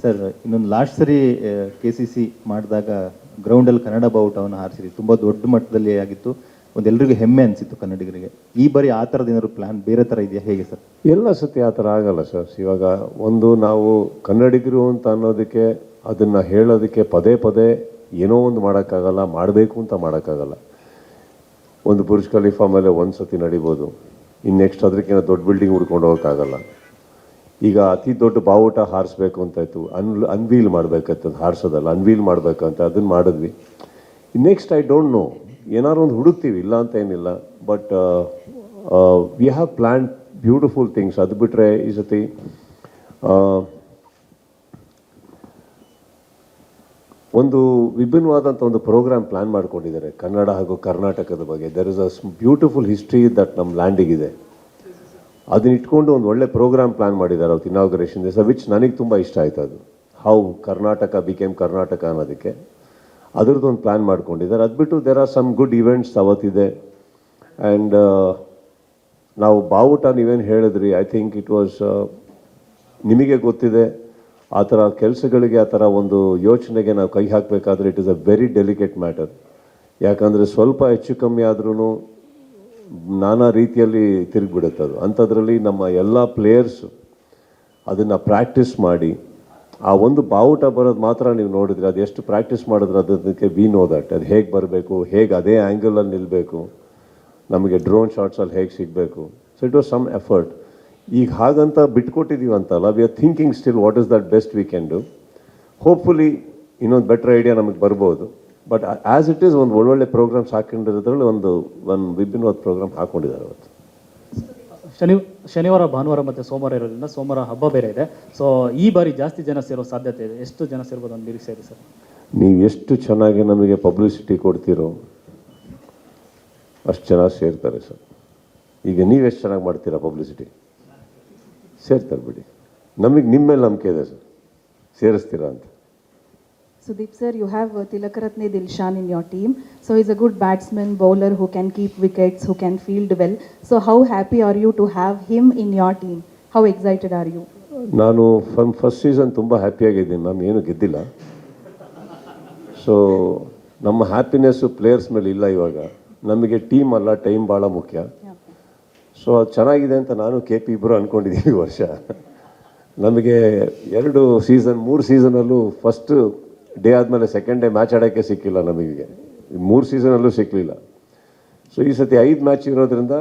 Sir, ಇನ್ನೊಂದು last ಸರಿ KCC ಮಾಡಿದಾಗ ಗ್ರೌಂಡಲ್ಲಿ ಕನ್ನಡ ಬಾವುಟವನ್ನು ಹಾರಿಸಿರಿ, ತುಂಬ ದೊಡ್ಡ ಮಟ್ಟದಲ್ಲಿ ಆಗಿತ್ತು, ಒಂದೆಲ್ಲರಿಗೂ ಹೆಮ್ಮೆ ಅನಿಸಿತ್ತು ಕನ್ನಡಿಗರಿಗೆ. ಈ ಬಾರಿ ಆ ಥರದ್ದು ಏನಾದ್ರು ಪ್ಲ್ಯಾನ್ ಬೇರೆ ಥರ ಇದೆಯಾ, ಹೇಗೆ ಸರ್? ಎಲ್ಲ ಸತಿ ಆ ಥರ ಆಗಲ್ಲ ಸರ್. ಇವಾಗ ಒಂದು ನಾವು ಕನ್ನಡಿಗರು ಅಂತ ಅನ್ನೋದಕ್ಕೆ, ಅದನ್ನು ಹೇಳೋದಕ್ಕೆ ಪದೇ ಪದೇ ಏನೋ ಒಂದು ಮಾಡೋಕ್ಕಾಗಲ್ಲ, ಮಾಡಬೇಕು ಅಂತ ಮಾಡೋಕ್ಕಾಗಲ್ಲ. ಒಂದು ಬುರ್ಜ್ ಖಲೀಫಾ ಮೇಲೆ ಒಂದು ಸತಿ ನಡಿಬೋದು, ಇನ್ನು ನೆಕ್ಸ್ಟ್ ಅದಕ್ಕಿಂತ ದೊಡ್ಡ ಬಿಲ್ಡಿಂಗ್ ಹುಡ್ಕೊಂಡು ಹೋಗೋಕ್ಕಾಗಲ್ಲ. ಈಗ ಅತಿ ದೊಡ್ಡ ಬಾವುಟ ಹಾರಿಸ್ಬೇಕು ಅಂತಾಯಿತು, ಅನ್ವೀಲ್ ಮಾಡಬೇಕಾಯ್ತು, ಅದು ಹಾರಿಸೋದಲ್ಲ, ಅನ್ವೀಲ್ ಮಾಡಬೇಕಂತ ಅದನ್ನು ಮಾಡಿದ್ವಿ. ನೆಕ್ಸ್ಟ್ ಐ ಡೋಂಟ್ ನೋ, ಏನಾದ್ರು ಒಂದು ಹುಡುಕ್ತೀವಿ, ಇಲ್ಲ ಅಂತ ಏನಿಲ್ಲ. But we have plan beautiful things. ಅದು ಬಿಟ್ಟರೆ ಈ ಸತಿ ಒಂದು ವಿಭಿನ್ನವಾದಂಥ ಒಂದು ಪ್ರೋಗ್ರಾಮ್ ಪ್ಲ್ಯಾನ್ ಮಾಡ್ಕೊಂಡಿದ್ದಾರೆ ಕನ್ನಡ ಹಾಗೂ ಕರ್ನಾಟಕದ ಬಗ್ಗೆ. There is a beautiful history that ನಮ್ಮ ಲ್ಯಾಂಡಿಗಿದೆ. ಅದನ್ನ ಇಟ್ಕೊಂಡು ಒಂದು ಒಳ್ಳೆ ಪ್ರೋಗ್ರಾಮ್ ಪ್ಲ್ಯಾನ್ ಮಾಡಿದ್ದಾರೆ ಅವತ್ತು ಇನಾಗ್ರೇಷನ್ ದಿವಸ, ವಿಚ್ ನನಗೆ ತುಂಬ ಇಷ್ಟ ಆಯ್ತು. ಅದು ಹೌ ಕರ್ನಾಟಕ ಬಿಕೇಮ್ ಕರ್ನಾಟಕ ಅನ್ನೋದಕ್ಕೆ ಅದ್ರದ್ದು ಒಂದು ಪ್ಲ್ಯಾನ್ ಮಾಡ್ಕೊಂಡಿದ್ದಾರೆ. ಅದು ಬಿಟ್ಟು there are some good events ಅವತ್ತಿದೆ. ಆ್ಯಂಡ್ ನಾವು ಬಾವುಟ ನೀವೇನು ಹೇಳಿದ್ರಿ, ಐ ಥಿಂಕ್ ಇಟ್ ವಾಸ್, ನಿಮಗೆ ಗೊತ್ತಿದೆ, ಆ ಥರ ಕೆಲಸಗಳಿಗೆ, ಆ ಥರ ಒಂದು ಯೋಚನೆಗೆ ನಾವು ಕೈ ಹಾಕಬೇಕಾದ್ರೆ it is a very delicate matter. ಯಾಕಂದರೆ ಸ್ವಲ್ಪ ಹೆಚ್ಚು ಕಮ್ಮಿ ಆದ್ರೂ ನಾನಾ ರೀತಿಯಲ್ಲಿ ತಿರುಗಿಬಿಡುತ್ತೆ ಅದು. ಅಂಥದ್ರಲ್ಲಿ ನಮ್ಮ ಎಲ್ಲ ಪ್ಲೇಯರ್ಸು ಅದನ್ನು ಪ್ರಾಕ್ಟೀಸ್ ಮಾಡಿ, ಆ ಒಂದು ಬಾವುಟ ಬರೋದು ಮಾತ್ರ ನೀವು ನೋಡಿದ್ರೆ, ಅದು ಎಷ್ಟು ಪ್ರಾಕ್ಟೀಸ್ ಮಾಡಿದ್ರೆ ಅದಕ್ಕೆ ವಿ ನೋ ದಟ್ ಅದು ಹೇಗೆ ಬರಬೇಕು, ಹೇಗೆ ಅದೇ ಆ್ಯಂಗಲಲ್ಲಿ ನಿಲ್ಲಬೇಕು, ನಮಗೆ ಡ್ರೋನ್ ಶಾಟ್ಸಲ್ಲಿ ಹೇಗೆ ಸಿಗಬೇಕು. So it was some effort. ಈಗ ಹಾಗಂತ ಬಿಟ್ಕೊಟ್ಟಿದ್ದೀವಂತಲ್ಲ, we are thinking still what is that best we can do. Hopefully ಇನ್ನೊಂದು ಬೆಟರ್ ಐಡಿಯಾ ನಮಗೆ ಬರ್ಬೋದು. ಬಟ್ ಆ್ಯಸ್ ಇಟ್ ಈಸ್ ಒಂದು ಒಳ್ಳೊಳ್ಳೆ ಪ್ರೋಗ್ರಾಮ್ಸ್ ಹಾಕೊಂಡಿರೋದ್ರಲ್ಲಿ ಒಂದು ವಿಭಿನ್ನವಾದ ಪ್ರೋಗ್ರಾಮ್ ಹಾಕ್ಕೊಂಡಿದ್ದಾರೆ ಅವತ್ತು. ಶನಿವಾರ, ಭಾನುವಾರ ಮತ್ತು ಸೋಮವಾರ ಇರೋದ್ರಿಂದ ಸೋಮವಾರ ಹಬ್ಬ ಬೇರೆ ಇದೆ. ಸೊ ಈ ಬಾರಿ ಜಾಸ್ತಿ ಜನ ಸೇರೋ ಸಾಧ್ಯತೆ ಇದೆ. ಎಷ್ಟು ಜನ ಸೇರ್ಬೋದು ಅಂತ ನಿರೀಕ್ಷೆ ಇದೆ ಸರ್? ನೀವು ಎಷ್ಟು ಚೆನ್ನಾಗಿ ನಮಗೆ ಪಬ್ಲಿಸಿಟಿ ಕೊಡ್ತೀರೋ ಅಷ್ಟು ಚೆನ್ನಾಗಿ ಸೇರ್ತಾರೆ ಸರ್. ಈಗ ನೀವೆಷ್ಟು ಚೆನ್ನಾಗಿ ಮಾಡ್ತೀರಾ ಪಬ್ಲಿಸಿಟಿ, ಸೇರ್ತಾರೆ ಬಿಡಿ. ನಮಗೆ ನಿಮ್ಮ ಮೇಲೆ ನಂಬಿಕೆ ಇದೆ ಸರ್, ಸೇರಿಸ್ತೀರಾ ಅಂತ. Sudeep sir, you have Tilakaratne Dilshan in your team. So he's a good batsman, bowler who can keep wickets, who can field well. So how happy are you to have him in your team? How excited are you? ನಾನು first season ತುಂಬ ಹ್ಯಾಪಿಯಾಗಿದ್ದೀನಿ ma'am, ಏನು ಗೆದ್ದಿಲ್ಲ. So ನಮ್ಮ happiness players ಮೇಲೆ ಇಲ್ಲ. ಇವಾಗ ನಮಗೆ team ಅಲ್ಲ, time ಭಾಳ ಮುಖ್ಯ. ಸೊ ಅದು ಚೆನ್ನಾಗಿದೆ ಅಂತ ನಾನು KP ಇಬ್ಬರು ಅಂದ್ಕೊಂಡಿದ್ದೀವಿ ಈ ವರ್ಷ. ನಮಗೆ 3 ಸೀಸನಲ್ಲೂ ಫಸ್ಟ್ ಡೇ ಆದಮೇಲೆ ಸೆಕೆಂಡ್ ಡೇ ಮ್ಯಾಚ್ ಆಡೋಕ್ಕೆ ಸಿಕ್ಕಿಲ್ಲ ನಮಗೆ, 3 ಸೀಸನಲ್ಲೂ ಸಿಕ್ಕಲಿಲ್ಲ. ಸೊ ಈ ಸತಿ 5 ಮ್ಯಾಚ್ ಇರೋದ್ರಿಂದ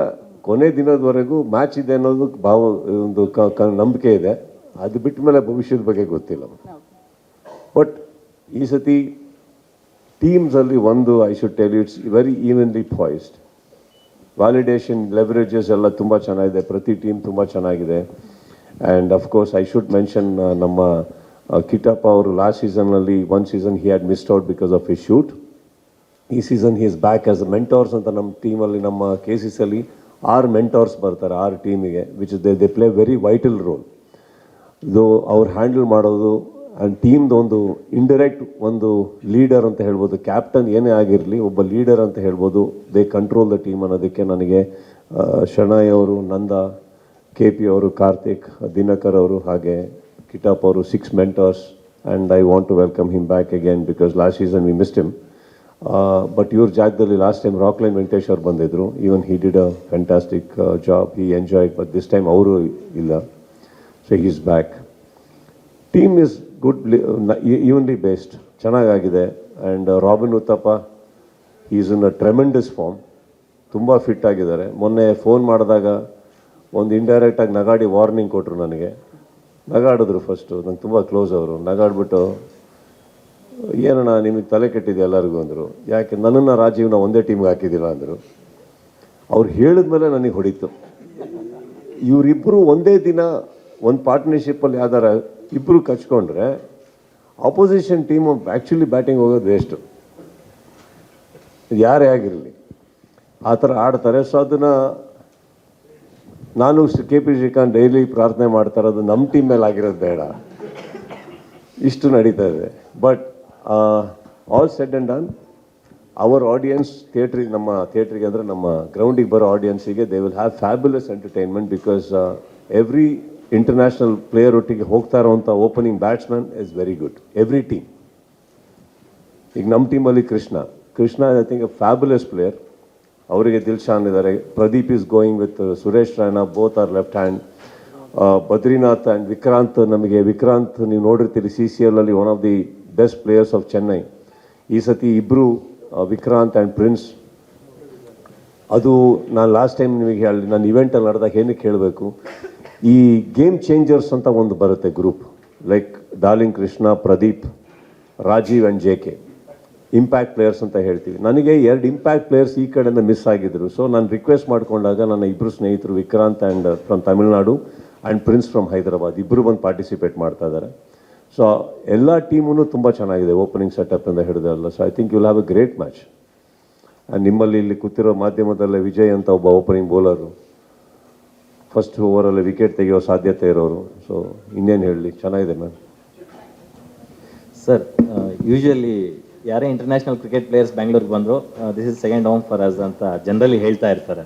ಕೊನೆ ದಿನದವರೆಗೂ ಮ್ಯಾಚ್ ಇದೆ ಅನ್ನೋದು ಒಂದು ನಂಬಿಕೆ ಇದೆ. ಅದು ಬಿಟ್ಟ ಮೇಲೆ ಭವಿಷ್ಯದ ಬಗ್ಗೆ ಗೊತ್ತಿಲ್ಲ. ಬಟ್ ಈ ಸತಿ ಟೀಮ್ಸಲ್ಲಿ ಒಂದು I should tell you, it's very evenly poised. Validation leverages ಎಲ್ಲ ತುಂಬ ಚೆನ್ನಾಗಿದೆ, ಪ್ರತಿ ಟೀಮ್ ತುಂಬ ಚೆನ್ನಾಗಿದೆ. And of course I should mention ನಮ್ಮ ಕಿಟ್ಟಪ್ಪ ಅವರು ಲಾಸ್ಟ್ ಸೀಸನ್ನಲ್ಲಿ ಒಂದು season he had missed out because of his shoot. ಈ season he is back as a mentors ಅಂತ ನಮ್ಮ ಟೀಮಲ್ಲಿ, ನಮ್ಮ KCCಯಲ್ಲಿ 6 ಮೆಂಟೋರ್ಸ್ ಬರ್ತಾರೆ 6 ಟೀಮಿಗೆ, which is they play very vital role. ಇದು ಅವ್ರು ಹ್ಯಾಂಡಲ್ ಮಾಡೋದು ಆ್ಯಂಡ್ ಟೀಮ್ದು ಒಂದು ಇಂಡೈರೆಕ್ಟ್ ಒಂದು ಲೀಡರ್ ಅಂತ ಹೇಳ್ಬೋದು. ಕ್ಯಾಪ್ಟನ್ ಏನೇ ಆಗಿರಲಿ, ಒಬ್ಬ ಲೀಡರ್ ಅಂತ ಹೇಳ್ಬೋದು. ದೇ ಕಂಟ್ರೋಲ್ ದ ಟೀಮ್ ಅನ್ನೋದಕ್ಕೆ ನನಗೆ ಶಣಾಯ್ ಅವರು, ನಂದ, KP ಅವರು, ಕಾರ್ತಿಕ್, ದಿನಕರ್ ಅವರು, ಹಾಗೆ ಕಿಟಪ್ ಅವರು 6 mentors, and I want to welcome him back again because last season we missed him. But ಇವ್ರ ಜಾಗದಲ್ಲಿ ಲಾಸ್ಟ್ ಟೈಮ್ ರಾಕ್ಲೈನ್ ವೆಂಕಟೇಶ್ ಅವ್ರು ಬಂದಿದ್ರು. Even he did a fantastic job, he enjoyed. But this time ಅವರು ಇಲ್ಲ, so he is back. Team is good, evenly based, ಚೆನ್ನಾಗಾಗಿದೆ. And Robin Uthappa is in a tremendous form, ತುಂಬ fit ಆಗಿದ್ದಾರೆ. ಮೊನ್ನೆ ಫೋನ್ ಮಾಡಿದಾಗ ಒಂದು ಇಂಡೈರೆಕ್ಟಾಗಿ ನಗಾಡಿ ವಾರ್ನಿಂಗ್ ಕೊಟ್ಟರು ನನಗೆ. ನಗಾಡಿದ್ರು ಫಸ್ಟು, ನಂಗೆ ತುಂಬ ಕ್ಲೋಸ್ ಅವರು. ನಗಾಡ್ಬಿಟ್ಟು ಏನಣ್ಣ ನಿಮಗೆ ತಲೆ ಕೆಟ್ಟಿದೆ ಎಲ್ಲರಿಗೂ ಅಂದರು. ಯಾಕೆ ನನ್ನನ್ನು ರಾಜೀವ್ನ ಒಂದೇ ಟೀಮ್ಗೆ ಹಾಕಿದ್ದೀರಾ ಅಂದರು. ಅವ್ರು ಹೇಳಿದ್ಮೇಲೆ ನನಗೆ ಹೊಡಿತು. ಇವರಿಬ್ಬರು ಒಂದೇ ದಿನ ಒಂದು ಪಾರ್ಟ್ನರ್ಶಿಪ್ಪಲ್ಲಿ ಯಾವ್ದಾರ ಇಬ್ಬರು ಕಚ್ಕೊಂಡ್ರೆ ಆಪೋಸಿಷನ್ ಟೀಮು ಆ್ಯಕ್ಚುಲಿ ಬ್ಯಾಟಿಂಗ್ ಹೋಗೋದು ವೇಸ್ಟು, ಯಾರೇ ಆಗಿರಲಿ ಆ ಥರ ಆಡ್ತಾರೆ. ಸೊ ಅದನ್ನು ನಾನು KP ಶ್ರೀಕಾಂತ್ ಡೈಲಿ ಪ್ರಾರ್ಥನೆ ಮಾಡ್ತಾ ಇರೋದು ನಮ್ಮ ಟೀಮ್ ಮೇಲೆ ಆಗಿರೋದು ಬೇಡ, ಇಷ್ಟು ನಡೀತಾ ಇದೆ. But all said and done, our audience ಥಿಯೇಟ್ರಿಗೆ, ನಮ್ಮ ಥಿಯೇಟ್ರಿಗೆ ಅಂದರೆ ನಮ್ಮ ಗ್ರೌಂಡಿಗೆ ಬರೋ ಆಡಿಯನ್ಸಿಗೆ they will have fabulous entertainment because every international player ಒಟ್ಟಿಗೆ ಹೋಗ್ತಾ ಇರೋವಂಥ opening batsman is very good every team. ಈಗ ನಮ್ಮ ಟೀಮಲ್ಲಿ Krishna I think a fabulous player. ಅವರಿಗೆ ದಿಲ್ಶಾನ್ ಇದ್ದಾರೆ. Pradeep is going with Suresh Raina, both are left hand. Badrinath and Vikrant ನೀವು ನೋಡಿರ್ತೀರಿ CCL ಅಲ್ಲಿ one of the best players of Chennai. ಈ ಸತಿ ಇಬ್ಬರು ವಿಕ್ರಾಂತ್ ಆ್ಯಂಡ್ ಪ್ರಿನ್ಸ್. ಅದು ನಾನು ಲಾಸ್ಟ್ ಟೈಮ್ ನಿಮಗೆ ಹೇಳಿ ನಾನು ಇವೆಂಟಲ್ಲಿ ನಡೆದಾಗ ಏನಕ್ಕೆ ಹೇಳಬೇಕು, ಈ ಗೇಮ್ ಚೇಂಜರ್ಸ್ ಅಂತ ಒಂದು ಬರುತ್ತೆ group, like Darling Krishna, Pradeep, Rajeev and JK, impact players ಅಂತ ಹೇಳ್ತೀವಿ. ನನಗೆ 2 ಇಂಪ್ಯಾಕ್ಟ್ ಪ್ಲೇಯರ್ಸ್ ಈ ಕಡೆಯಿಂದ ಮಿಸ್ ಆಗಿದ್ದರು. ಸೊ ನಾನು ರಿಕ್ವೆಸ್ಟ್ ಮಾಡಿಕೊಂಡಾಗ ನನ್ನ ಇಬ್ಬರು ಸ್ನೇಹಿತರು Vikrant and from Tamil Nadu and prince from Hyderabad ಇಬ್ಬರು ಬಂದು ಪಾರ್ಟಿಸಿಪೇಟ್ ಮಾಡ್ತಾ ಇದ್ದಾರೆ. ಸೊ ಎಲ್ಲ ಟೀಮೂ ತುಂಬ ಚೆನ್ನಾಗಿದೆ, ಓಪನಿಂಗ್ ಸೆಟಪ್ಪಿಂದ ಹಿಡಿದಲ್ಲ. So I think you will have a great match. And ನಿಮ್ಮಲ್ಲಿ ಇಲ್ಲಿ ಕೂತಿರೋ ಮಾಧ್ಯಮದಲ್ಲೇ ವಿಜಯ್ ಅಂತ ಒಬ್ಬ ಓಪನಿಂಗ್ ಬೌಲರು, ಫಸ್ಟ್ ಓವರಲ್ಲಿ ವಿಕೆಟ್ ತೆಗೆಯೋ ಸಾಧ್ಯತೆ ಇರೋರು. ಸೊ ಇನ್ನೇನು ಹೇಳಲಿ, ಚೆನ್ನಾಗಿದೆ ಮ್ಯಾಮ್. ಸರ್, ಯೂಶುವಲಿ ಯಾರೇ ಇಂಟರ್ನ್ಯಾಷನಲ್ ಕ್ರಿಕೆಟ್ ಪ್ಲೇಯರ್ಸ್ ಬ್ಯಾಂಗ್ಳೂರ್ಗೆ ಬಂದರು, this is second home for us ಅಂತ ಜನರಲಿ ಹೇಳ್ತಾ ಇರ್ತಾರೆ.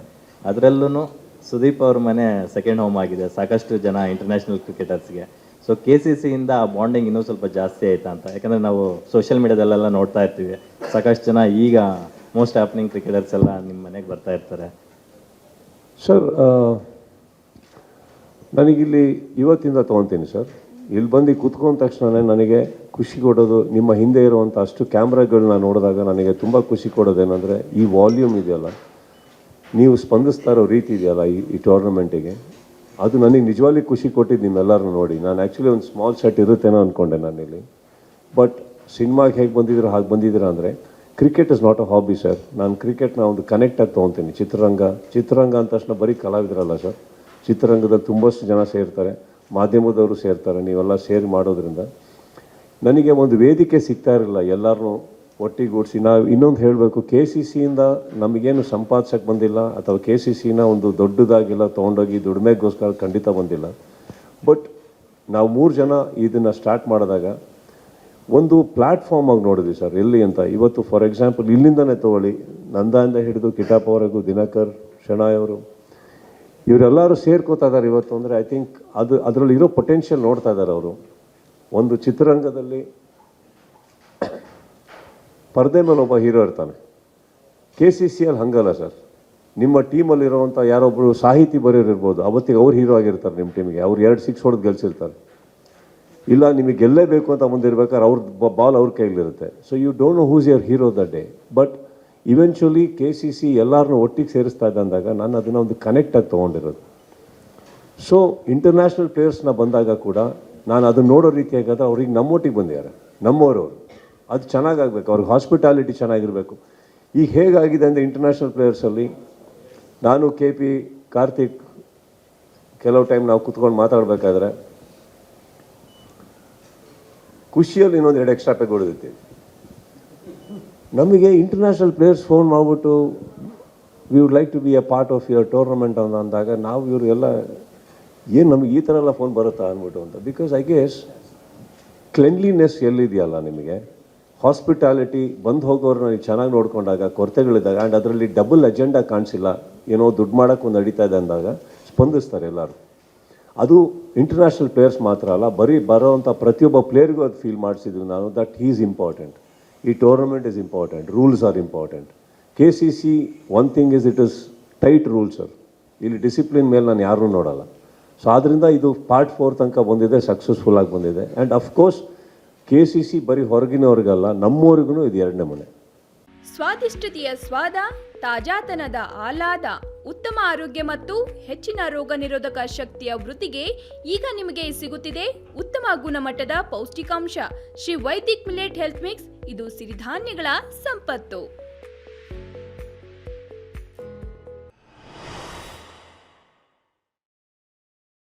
ಅದರಲ್ಲೂ ಸುದೀಪ್ ಅವ್ರ ಮನೆ ಸೆಕೆಂಡ್ ಹೋಮ್ ಆಗಿದೆ ಸಾಕಷ್ಟು ಜನ ಇಂಟರ್ನ್ಯಾಷನಲ್ ಕ್ರಿಕೆಟರ್ಸ್ಗೆ. ಸೊ KCCಯಿಂದ ಆ ಬಾಂಡಿಂಗ್ ಇನ್ನೂ ಸ್ವಲ್ಪ ಜಾಸ್ತಿ ಆಯ್ತಾ ಅಂತ, ಯಾಕಂದರೆ ನಾವು ಸೋಷಿಯಲ್ ಮೀಡಿಯಾದಲ್ಲೆಲ್ಲ ನೋಡ್ತಾ ಇರ್ತೀವಿ, ಸಾಕಷ್ಟು ಜನ ಈಗ ಮೋಸ್ಟ್ ಹ್ಯಾಪ್ನಿಂಗ್ ಕ್ರಿಕೆಟರ್ಸ್ ಎಲ್ಲ ನಿಮ್ಮ ಮನೆಗೆ ಬರ್ತಾ ಇರ್ತಾರೆ. ಸರ್, ನನಗಿಲ್ಲಿ ಇವತ್ತಿಂದ ತೊಗೊತೀನಿ ಸರ್. ಇಲ್ಲಿ ಬಂದು ಕೂತ್ಕೊಂಡ ತಕ್ಷಣ ನನಗೆ ಖುಷಿ ಕೊಡೋದು, ನಿಮ್ಮ ಹಿಂದೆ ಇರುವಂಥ ಅಷ್ಟು ಕ್ಯಾಮ್ರಾಗಳನ್ನ ನೋಡಿದಾಗ ನನಗೆ ತುಂಬ ಖುಷಿ ಕೊಡೋದೇನೆಂದರೆ ಈ ವಾಲ್ಯೂಮ್ ಇದೆಯಲ್ಲ, ನೀವು ಸ್ಪಂದಿಸ್ತಾ ಇರೋ ರೀತಿ ಇದೆಯಲ್ಲ ಈ ಟೂರ್ನಮೆಂಟಿಗೆ, ಅದು ನನಗೆ ನಿಜವಾಗ್ಲೂ ಖುಷಿ ಕೊಟ್ಟಿದ್ದು ನಿಮ್ಮೆಲ್ಲರನ್ನು ನೋಡಿ. ನಾನು ಆ್ಯಕ್ಚುಲಿ ಒಂದು ಸ್ಮಾಲ್ ಸೆಟ್ ಇರುತ್ತೇನೋ ಅಂದ್ಕೊಂಡೆ ನಾನಿಲ್ಲಿ. ಬಟ್ ಸಿನಿಮಾಗೆ ಹೇಗೆ ಬಂದಿದ್ದೀರೋ ಹಾಗೆ ಬಂದಿದ್ದೀರಾ ಅಂದರೆ, cricket is not a hobby sir. ನಾನು ಕ್ರಿಕೆಟ್ನ ಒಂದು ಕನೆಕ್ಟಾಗಿ ತೊಗೊತೀನಿ. ಚಿತ್ರರಂಗ ಅಂದ ತಕ್ಷಣ ಬರೀ ಕಲಾವಿದರಲ್ಲ ಸರ್, ಚಿತ್ರರಂಗದಲ್ಲಿ ತುಂಬಷ್ಟು ಜನ ಸೇರ್ತಾರೆ, ಮಾಧ್ಯಮದವರು ಸೇರ್ತಾರೆ. ನೀವೆಲ್ಲ ಸೇರಿ ಮಾಡೋದ್ರಿಂದ ನನಗೆ ಒಂದು ವೇದಿಕೆ ಸಿಗ್ತಾ ಇರಲಿಲ್ಲ ಎಲ್ಲರನ್ನೂ ಒಟ್ಟಿಗೂಡಿಸಿ. ನಾವು ಇನ್ನೊಂದು ಹೇಳಬೇಕು, KCCಯಿಂದ ನಮಗೇನು ಸಂಪಾದಿಸೋಕ್ಕೆ ಬಂದಿಲ್ಲ, ಅಥವಾ KCCನ ಒಂದು ದೊಡ್ಡದಾಗಿಲ್ಲ ತೊಗೊಂಡೋಗಿ ದುಡಿಮೆಗೋಸ್ಕರ ಖಂಡಿತ ಬಂದಿಲ್ಲ. ಬಟ್ ನಾವು 3 ಜನ ಇದನ್ನು ಸ್ಟಾರ್ಟ್ ಮಾಡಿದಾಗ ಒಂದು ಪ್ಲ್ಯಾಟ್ಫಾರ್ಮ್ ಆಗಿ ನೋಡಿದ್ವಿ ಸರ್. ಎಲ್ಲಿ ಅಂತ ಇವತ್ತು ಫಾರ್ ಎಕ್ಸಾಂಪಲ್ ಇಲ್ಲಿಂದನೇ ತೊಗೊಳ್ಳಿ, ನಂದಾಯಿಂದ ಹಿಡಿದು ಕಿಟಾಪವರೆಗೂ, ದಿನಕರ್, ಶೆಣಾಯ್ ಅವರು, ಇವರೆಲ್ಲರೂ ಸೇರ್ಕೋತಾ ಇದ್ದಾರೆ ಇವತ್ತು. ಅಂದರೆ ಐ ಥಿಂಕ್ ಅದರಲ್ಲಿ ಇರೋ ಪೊಟೆನ್ಷಿಯಲ್ ನೋಡ್ತಾ ಇದ್ದಾರೆ ಅವರು. ಒಂದು ಚಿತ್ರರಂಗದಲ್ಲಿ ಪರದೆ ಮೇಲೆ ಒಬ್ಬ ಹೀರೋ ಇರ್ತಾನೆ. KCCಯಲ್ಲಿ ಹಂಗಲ್ಲ ಸರ್. ನಿಮ್ಮ ಟೀಮಲ್ಲಿರೋವಂಥ ಯಾರೊಬ್ಬರು ಸಾಹಿತಿ ಬರೆಯೋರು ಇರ್ಬೋದು, ಅವತ್ತಿಗೆ ಅವ್ರು ಹೀರೋ ಆಗಿರ್ತಾರೆ ನಿಮ್ಮ ಟೀಮಿಗೆ. ಅವ್ರು 2 6 ಹೊಡೆದು ಗೆಲ್ಸಿರ್ತಾರೆ. ಇಲ್ಲ ನಿಮಗೆ ಗೆಲ್ಲೇಬೇಕು ಅಂತ ಮುಂದಿರ್ಬೇಕಾದ್ರೆ ಅವ್ರ ಬಾಲ್ ಅವ್ರ ಕೈಲಿರುತ್ತೆ. So you don't know who's your hero the day. But eventually KCC ಎಲ್ಲರನ್ನೂ ಒಟ್ಟಿಗೆ ಸೇರಿಸ್ತಾ ಇದೆ ಅಂದಾಗ ನಾನು ಅದನ್ನು ಒಂದು ಕನೆಕ್ಟಾಗಿ ತೊಗೊಂಡಿರೋದು. ಸೊ ಇಂಟರ್ನ್ಯಾಷನಲ್ ಪ್ಲೇಯರ್ಸ್ನ ಬಂದಾಗ ಕೂಡ ನಾನು ಅದನ್ನು ನೋಡೋ ರೀತಿಯಾಗದ ಅವ್ರಿಗೆ ನಮ್ಮೊಟ್ಟಿಗೆ ಬಂದಿದ್ದಾರೆ, ನಮ್ಮವರು. ಅದು ಚೆನ್ನಾಗಾಗಬೇಕು, ಅವ್ರಿಗೆ ಹಾಸ್ಪಿಟಾಲಿಟಿ ಚೆನ್ನಾಗಿರಬೇಕು. ಈಗ ಹೇಗಾಗಿದೆ ಅಂದರೆ ಇಂಟರ್ನ್ಯಾಷನಲ್ ಪ್ಲೇಯರ್ಸಲ್ಲಿ ನಾನು KP, ಕಾರ್ತಿಕ್ ಕೆಲವು ಟೈಮ್ ನಾವು ಕುತ್ಕೊಂಡು ಮಾತಾಡಬೇಕಾದ್ರೆ ಖುಷಿಯಲ್ಲಿ ಇನ್ನೊಂದು 2 ಎಕ್ಸ್ಟ್ರಾ ಪೆಗ್ ಹೊಡೆದಿರ್ತೀವಿ. ನಮಗೆ ಇಂಟರ್ನ್ಯಾಷನಲ್ ಪ್ಲೇಯರ್ಸ್ ಫೋನ್ ಮಾಡಿಬಿಟ್ಟು we would like to be a part of your tournament ಅಂದಾಗ ನಾವು ಇವರು ಎಲ್ಲ ಏನು ನಮಗೆ ಈ ಥರ ಎಲ್ಲ ಫೋನ್ ಬರುತ್ತಾ ಅಂದ್ಬಿಟ್ಟು ಅಂತ. ಬಿಕಾಸ್ ಐ ಗೆಸ್ ಕ್ಲೆನ್ಲಿನೆಸ್ ಎಲ್ಲಿದೆಯಲ್ಲ ನಿಮಗೆ, ಹಾಸ್ಪಿಟಾಲಿಟಿ, ಬಂದು ಹೋಗೋರನ್ನ ನೀವು ಚೆನ್ನಾಗಿ ನೋಡ್ಕೊಂಡಾಗ, ಕೊರತೆಗಳಿದ್ದಾಗ, ಆ್ಯಂಡ್ ಅದರಲ್ಲಿ ಡಬಲ್ ಅಜೆಂಡಾ ಕಾಣಿಸಿಲ್ಲ, ಏನೋ ದುಡ್ಡು ಮಾಡೋಕ್ಕೆ ಒಂದು ನಡೀತಾ ಇದೆ ಅಂದಾಗ ಸ್ಪಂದಿಸ್ತಾರೆ ಎಲ್ಲರೂ. ಅದು ಇಂಟರ್ನ್ಯಾಷನಲ್ ಪ್ಲೇಯರ್ಸ್ ಮಾತ್ರ ಅಲ್ಲ, ಬರೋವಂಥ ಪ್ರತಿಯೊಬ್ಬ ಪ್ಲೇಯರ್ಗೂ ಅದು ಫೀಲ್ ಮಾಡಿಸಿದ್ವಿ ನಾನು, ದಟ್ ಹೀ ಈಸ್ ಇಂಪಾರ್ಟೆಂಟ್. ಈ tournament is important, rules are important. KCC one thing is it is tight rules sir. ಇಲ್ಲಿ ಡಿಸಿಪ್ಲಿನ್ ಮೇಲೆ ನಾನು ಯಾರನ್ನೂ ನೋಡಲ್ಲ. ಸೊ ಆದ್ದರಿಂದ ಇದು ಪಾರ್ಟ್ 4 ತನಕ ಬಂದಿದೆ, ಸಕ್ಸಸ್ಫುಲ್ಲಾಗಿ ಬಂದಿದೆ. ಆ್ಯಂಡ್ ಅಫ್ಕೋರ್ಸ್ KCC ಬರೀ ಹೊರಗಿನವ್ರಿಗಲ್ಲ, ನಮ್ಮವ್ರಿಗೂ ಇದು 2ನೇ ಮನೆ. ಸ್ವಾದಿಷ್ಟತೆಯ ಸ್ವಾದ, ತಾಜಾತನದ ಆಹ್ಲಾದ, ಉತ್ತಮ ಆರೋಗ್ಯ ಮತ್ತು ಹೆಚ್ಚಿನ ರೋಗ ನಿರೋಧಕ ಶಕ್ತಿಯ ವೃದ್ಧಿಗೆ ಈಗ ನಿಮಗೆ ಸಿಗುತ್ತಿದೆ ಉತ್ತಮ ಗುಣಮಟ್ಟದ ಪೌಷ್ಟಿಕಾಂಶ. Shri Vaidik millet health mix, ಇದು ಸಿರಿಧಾನ್ಯಗಳ ಸಂಪತ್ತು.